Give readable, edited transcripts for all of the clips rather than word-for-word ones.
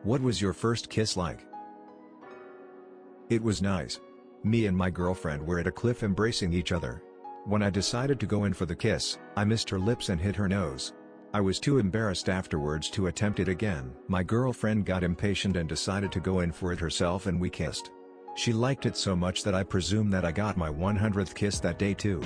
What was your first kiss like? It was nice. Me and my girlfriend were at a cliff embracing each other. When I decided to go in for the kiss, I missed her lips and hit her nose. I was too embarrassed afterwards to attempt it again. My girlfriend got impatient and decided to go in for it herself and we kissed. She liked it so much that I presume that I got my 100th kiss that day too.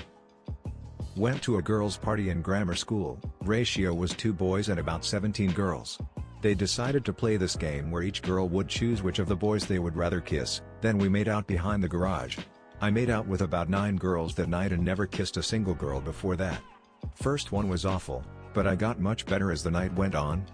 Went to a girls' party in grammar school. Ratio was 2 boys and about 17 girls. They decided to play this game where each girl would choose which of the boys they would rather kiss, then we made out behind the garage. I made out with about 9 girls that night and never kissed a single girl before that. First one was awful, but I got much better as the night went on.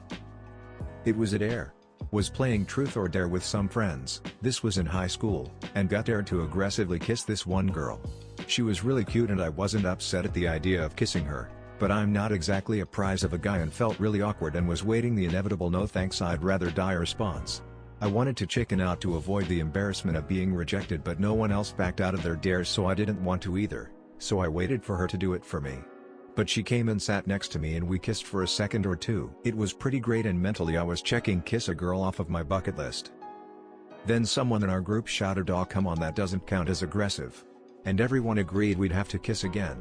It was at Air. Was playing Truth or Dare with some friends, this was in high school, and got dared to aggressively kiss this one girl. She was really cute and I wasn't upset at the idea of kissing her, but I'm not exactly a prize of a guy and felt really awkward and was waiting the inevitable no thanks I'd rather die response. I wanted to chicken out to avoid the embarrassment of being rejected but no one else backed out of their dares so I didn't want to either, so I waited for her to do it for me. But she came and sat next to me and we kissed for a second or two. It was pretty great and mentally I was checking kiss a girl off of my bucket list. Then someone in our group shouted, "Oh come on, that doesn't count as aggressive." And everyone agreed we'd have to kiss again.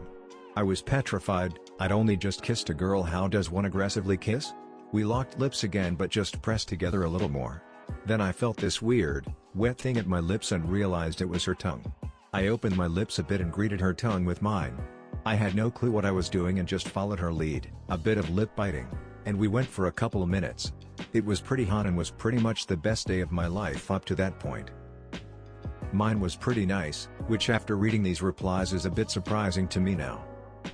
I was petrified. I'd only just kissed a girl, how does one aggressively kiss? We locked lips again but just pressed together a little more. Then I felt this weird, wet thing at my lips and realized it was her tongue. I opened my lips a bit and greeted her tongue with mine. I had no clue what I was doing and just followed her lead, a bit of lip biting, and we went for a couple of minutes. It was pretty hot and was pretty much the best day of my life up to that point. Mine was pretty nice, which after reading these replies is a bit surprising to me now.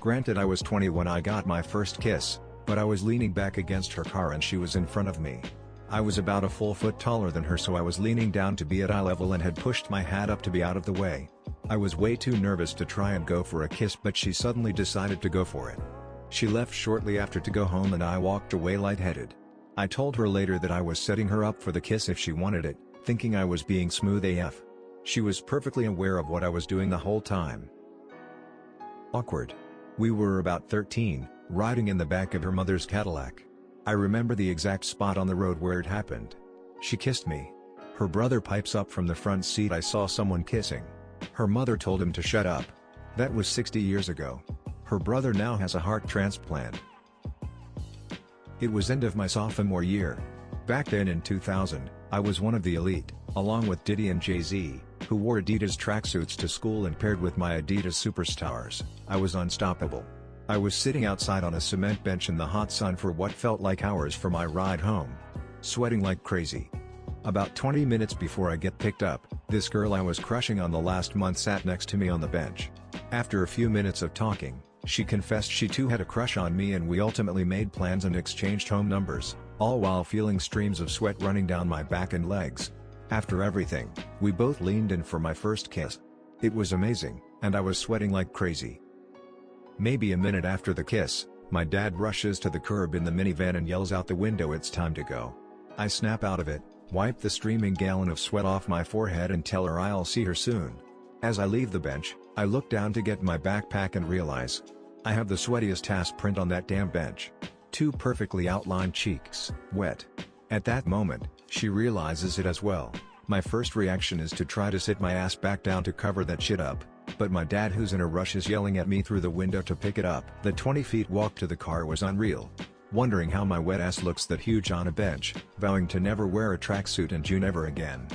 Granted I was 20 when I got my first kiss, but I was leaning back against her car and she was in front of me. I was about a full foot taller than her so I was leaning down to be at eye level and had pushed my hat up to be out of the way. I was way too nervous to try and go for a kiss but she suddenly decided to go for it. She left shortly after to go home and I walked away lightheaded. I told her later that I was setting her up for the kiss if she wanted it, thinking I was being smooth AF. She was perfectly aware of what I was doing the whole time. Awkward. We were about 13, riding in the back of her mother's Cadillac. I remember the exact spot on the road where it happened. She kissed me. Her brother pipes up from the front seat, "I saw someone kissing." Her mother told him to shut up. That was 60 years ago. Her brother now has a heart transplant. It was end of my sophomore year. Back then in 2000, I was one of the elite, along with Diddy and Jay-Z, who wore Adidas tracksuits to school and paired with my Adidas superstars, I was unstoppable. I was sitting outside on a cement bench in the hot sun for what felt like hours for my ride home. Sweating like crazy. About 20 minutes before I get picked up, this girl I was crushing on the last month sat next to me on the bench. After a few minutes of talking, she confessed she too had a crush on me and we ultimately made plans and exchanged home numbers, all while feeling streams of sweat running down my back and legs. After everything, we both leaned in for my first kiss. It was amazing, and I was sweating like crazy. Maybe a minute after the kiss, my dad rushes to the curb in the minivan and yells out the window, "It's time to go." I snap out of it, wipe the streaming gallon of sweat off my forehead and tell her I'll see her soon. As I leave the bench, I look down to get my backpack and realize I have the sweatiest ass print on that damn bench. 2 perfectly outlined cheeks, wet. At that moment, she realizes it as well. My first reaction is to try to sit my ass back down to cover that shit up, but my dad, who's in a rush, is yelling at me through the window to pick it up. The 20 feet walk to the car was unreal. Wondering how my wet ass looks that huge on a bench, vowing to never wear a tracksuit and June ever again.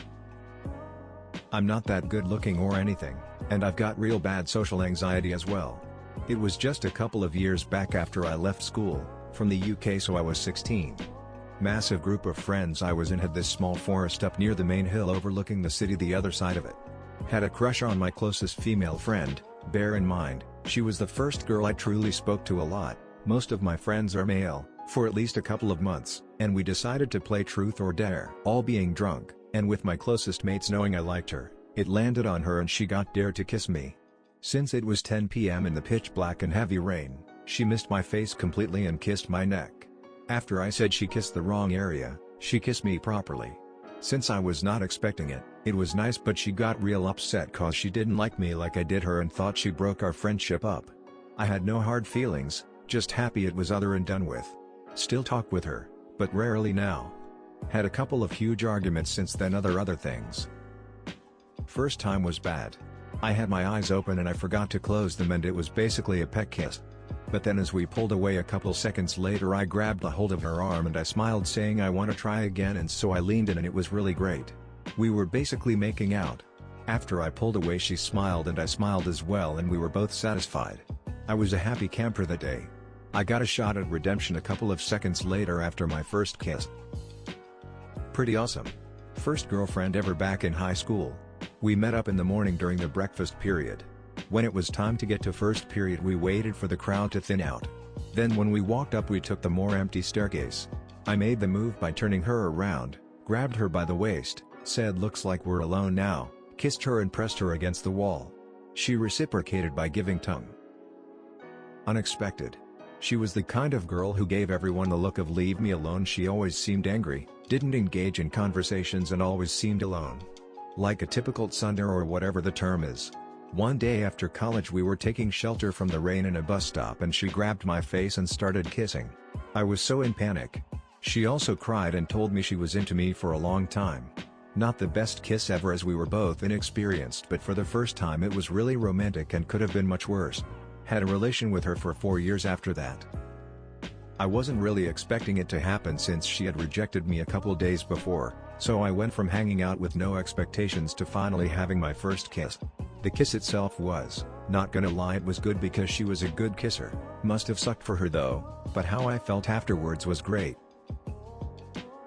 I'm not that good looking or anything, and I've got real bad social anxiety as well. It was just a couple of years back after I left school, from the UK, so I was 16. Massive group of friends I was in had this small forest up near the main hill overlooking the city the other side of it. Had a crush on my closest female friend. Bear in mind, she was the first girl I truly spoke to a lot. Most of my friends are male, for at least a couple of months, and we decided to play Truth or Dare. All being drunk, and with my closest mates knowing I liked her, it landed on her and she got dared to kiss me. Since it was 10 p.m. in the pitch black and heavy rain, she missed my face completely and kissed my neck. After I said she kissed the wrong area, she kissed me properly. Since I was not expecting it, it was nice, but she got real upset cause she didn't like me like I did her and thought she broke our friendship up. I had no hard feelings, just happy it was other and done with. Still talk with her, but rarely now. Had a couple of huge arguments since then, other things. First time was bad. I had my eyes open and I forgot to close them, and it was basically a peck kiss. But then as we pulled away a couple seconds later, I grabbed a hold of her arm and I smiled, saying I want to try again, and so I leaned in and it was really great. We were basically making out. After I pulled away, she smiled and I smiled as well, and we were both satisfied. I was a happy camper that day. I got a shot at redemption a couple of seconds later after my first kiss. Pretty awesome. First girlfriend ever back in high school. We met up in the morning during the breakfast period. When it was time to get to first period, we waited for the crowd to thin out. Then when we walked up, we took the more empty staircase. I made the move by turning her around, grabbed her by the waist, said looks like we're alone now, kissed her and pressed her against the wall. She reciprocated by giving tongue. Unexpected. She was the kind of girl who gave everyone the look of leave me alone. She always seemed angry, didn't engage in conversations, and always seemed alone. Like a typical tsundere, or whatever the term is. One day after college, we were taking shelter from the rain in a bus stop and she grabbed my face and started kissing. I was so in panic. She also cried and told me she was into me for a long time. Not the best kiss ever, as we were both inexperienced, but for the first time it was really romantic and could have been much worse. Had a relation with her for 4 years after that. I wasn't really expecting it to happen since she had rejected me a couple days before, so I went from hanging out with no expectations to finally having my first kiss. The kiss itself was, not gonna lie, it was good because she was a good kisser. Must have sucked for her though, but how I felt afterwards was great.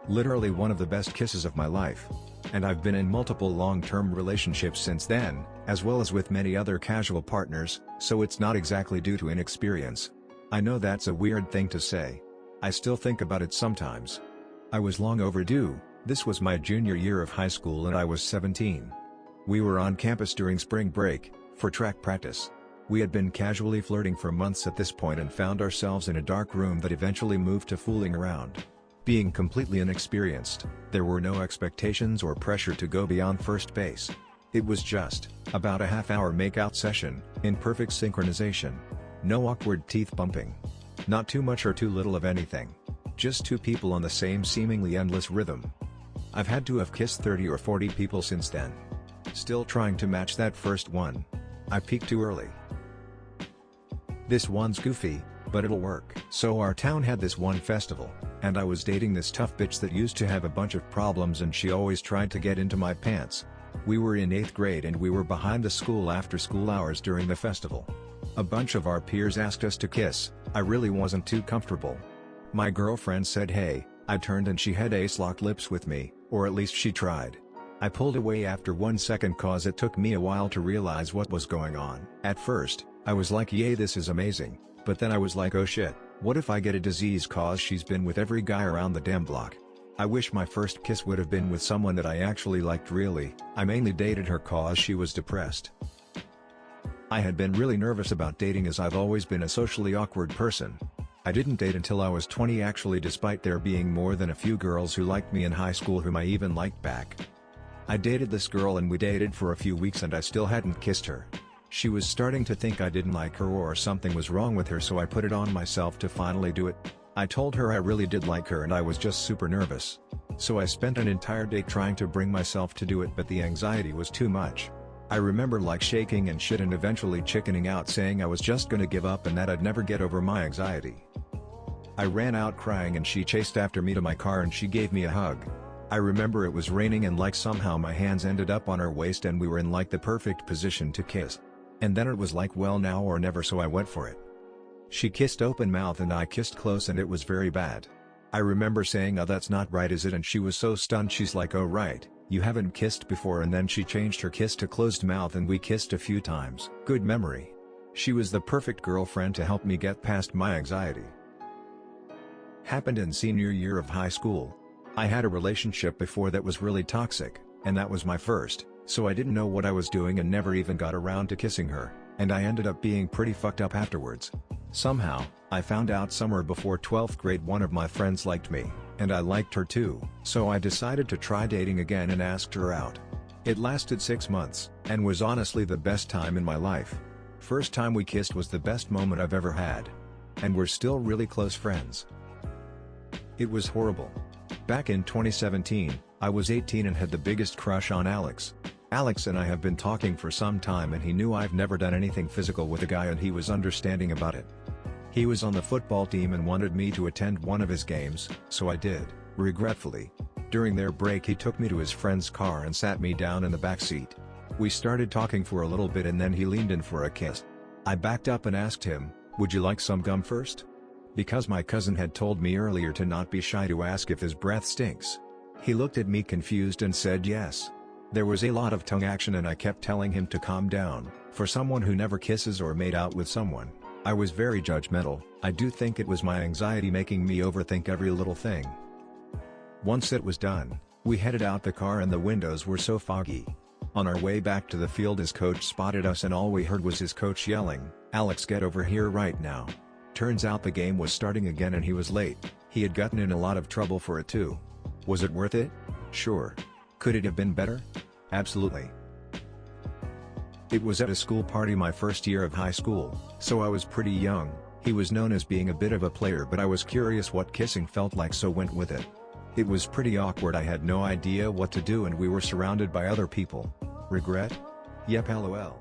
Literally one of the best kisses of my life. And I've been in multiple long-term relationships since then, as well as with many other casual partners, so it's not exactly due to inexperience. I know that's a weird thing to say. I still think about it sometimes. I was long overdue. This was my junior year of high school and I was 17. We were on campus during spring break, for track practice. We had been casually flirting for months at this point and found ourselves in a dark room that eventually moved to fooling around. Being completely inexperienced, there were no expectations or pressure to go beyond first base. It was just about a half-hour makeout session, in perfect synchronization. No awkward teeth bumping. Not too much or too little of anything. Just two people on the same seemingly endless rhythm. I've had to have kissed 30 or 40 people since then. Still trying to match that first one. I peaked too early. This one's goofy, but it'll work. So our town had this one festival, and I was dating this tough bitch that used to have a bunch of problems, and she always tried to get into my pants. We were in 8th grade and we were behind the school after school hours during the festival. A bunch of our peers asked us to kiss. I really wasn't too comfortable. My girlfriend said hey. I turned and she had ace-locked lips with me, or at least she tried. I pulled away after 1 second cause it took me a while to realize what was going on. At first, I was like yay, this is amazing, but then I was like oh shit, what if I get a disease cause she's been with every guy around the damn block. I wish my first kiss would have been with someone that I actually liked. Really, I mainly dated her cause she was depressed. I had been really nervous about dating as I've always been a socially awkward person. I didn't date until I was 20 actually, despite there being more than a few girls who liked me in high school whom I even liked back. I dated this girl and we dated for a few weeks and I still hadn't kissed her. She was starting to think I didn't like her or something was wrong with her, so I put it on myself to finally do it. I told her I really did like her and I was just super nervous. So I spent an entire day trying to bring myself to do it, but the anxiety was too much. I remember like shaking and shit and eventually chickening out, saying I was just gonna give up and that I'd never get over my anxiety. I ran out crying and she chased after me to my car and she gave me a hug. I remember it was raining and like somehow my hands ended up on her waist and we were in like the perfect position to kiss. And then it was like well now or never, so I went for it. She kissed open mouth and I kissed close and it was very bad. I remember saying oh that's not right is it, and she was so stunned she's like oh right, you haven't kissed before, and then she changed her kiss to closed mouth and we kissed a few times. Good memory. She was the perfect girlfriend to help me get past my anxiety. Happened in senior year of high school. I had a relationship before that was really toxic, and that was my first, so I didn't know what I was doing and never even got around to kissing her, and I ended up being pretty fucked up afterwards. Somehow, I found out somewhere before 12th grade one of my friends liked me, and I liked her too, so I decided to try dating again and asked her out. It lasted 6 months, and was honestly the best time in my life. First time we kissed was the best moment I've ever had. And we're still really close friends. It was horrible. Back in 2017, I was 18 and had the biggest crush on Alex. Alex and I have been talking for some time and he knew I've never done anything physical with a guy and he was understanding about it. He was on the football team and wanted me to attend one of his games, so I did, regretfully. During their break he took me to his friend's car and sat me down in the back seat. We started talking for a little bit and then he leaned in for a kiss. I backed up and asked him, "Would you like some gum first?" Because my cousin had told me earlier to not be shy to ask if his breath stinks. He looked at me confused and said yes. There was a lot of tongue action and I kept telling him to calm down. For someone who never kisses or made out with someone, I was very judgmental. I do think it was my anxiety making me overthink every little thing. Once it was done, we headed out the car and the windows were so foggy. On our way back to the field his coach spotted us and all we heard was his coach yelling, "Alex, get over here right now." Turns out the game was starting again and he was late. He had gotten in a lot of trouble for it too. Was it worth it? Sure. Could it have been better? Absolutely. It was at a school party my first year of high school, so I was pretty young. He was known as being a bit of a player but I was curious what kissing felt like so went with it. It was pretty awkward, I had no idea what to do and we were surrounded by other people. Regret? Yep, lol.